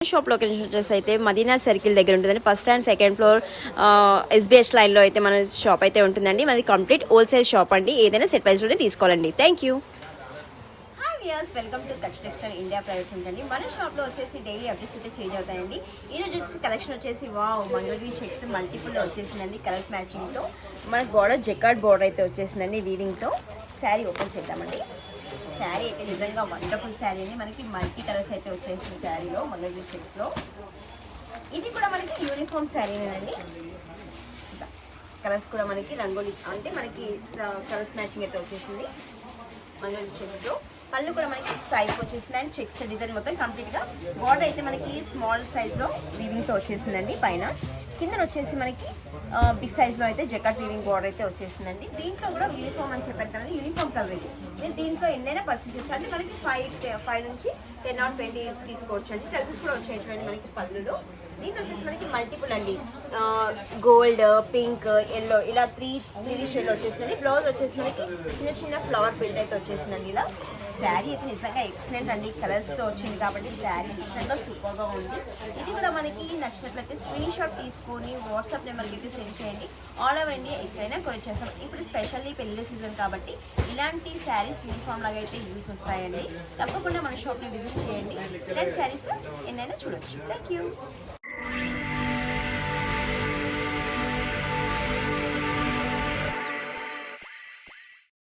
Shop location వచ్చేసి అయితే Madina circle దగ్గర ఉంటుందండి. First and second floor SBH లైన్లో అయితే మన షాప్ అయితే ఉంటుందండి. మనది కంప్లీట్ హోల్సేల్ షాప్ అండి. ఏదైనా సెట్ ప్రైస్లోనే తీసుకోవాలండి. Thank you. Hi viewers, welcome to Kutch textile India private limited. మన షాప్లో వచ్చేసి డైలీ అప్డేట్స్ అయితే చేంజ్ అవుతాయండి. ఈ రోజు వచ్చేసి కలెక్షన్ వచ్చేసి మంగళగిరి చెక్స్ మల్టిపుల్లో వచ్చేసిందండి. కలర్స్ మ్యాచింగ్తో మన బోర్డర్ జెకార్డ్ బోర్డర్ అయితే వచ్చేసిందండి వీవింగ్తో. శారీ ఓపెన్ చేద్దామండి. శారీ అయితే నిజంగా వండర్ఫుల్ శారీ అండి. మనకి మల్టీ కలర్స్ అయితే వచ్చేసింది శారీలో, మంగళగిరి చెక్స్లో. ఇది కూడా మనకి యూనిఫామ్ శారీనేనండి. కలర్స్ కూడా మనకి రంగోలి అంటే మనకి కలర్స్ మ్యాచింగ్ అయితే వచ్చేసింది మంగళగిరి చెక్స్లో. పళ్ళు కూడా మనకి స్ట్రైప్ వచ్చేసింది అండ్ చెక్స్ డిజైన్ మొత్తం కంప్లీట్గా. బార్డర్ అయితే మనకి స్మాల్ సైజ్లో వీవింగ్తో వచ్చేసిందండి. పైన కింద వచ్చేసి మనకి బిగ్ సైజ్లో అయితే జకాట్ వీవింగ్ బార్డర్ అయితే వచ్చేసిందండి. దీంట్లో కూడా యూనిఫామ్ అని చెప్పారు కదండి, యూనిఫామ్ కలర్ ఇది. నేను దీంట్లో ఎన్నైనా పర్సెంటేజ్ అంటే మనకి 5 నుంచి 10 or 20 తీసుకోవచ్చు అండి. కలర్స్ కూడా వచ్చేటువంటి మనకి పళ్ళులో. దీంట్లో వచ్చేసి మనకి మల్టిపుల్ అండి, గోల్డ్, పింక్, ఎల్లో ఇలా త్రీ షేడ్ వచ్చేసిందండి. బ్లౌజ్ వచ్చేసి మనకి చిన్న చిన్న ఫ్లవర్ ప్రింట్ అయితే వచ్చేసిందండి. ఇలా శారీ అయితే నిజంగా ఎక్సలెంట్ అండి. కలర్స్తో వచ్చింది కాబట్టి శారీ నిజంగా సూపర్గా ఉంది. ఇది కూడా మనకి నచ్చినట్లయితే స్క్రీన్ షాట్ తీసుకొని వాట్సాప్ నెంబర్కి అయితే సెండ్ చేయండి. ఆల్ ఓవర్ ఇండియా ఎక్కడైనా కొనిచ్చేస్తాం. ఇప్పుడు స్పెషల్లీ పెళ్లి సీజన్ కాబట్టి ఇలాంటి శారీస్ యూనిఫామ్ లాగా అయితే యూస్ వస్తాయండి. తప్పకుండా మన షాప్ని విజిట్ చేయండి. ఇలాంటి శారీస్ ఎన్నైనా చూడొచ్చు. Thank you.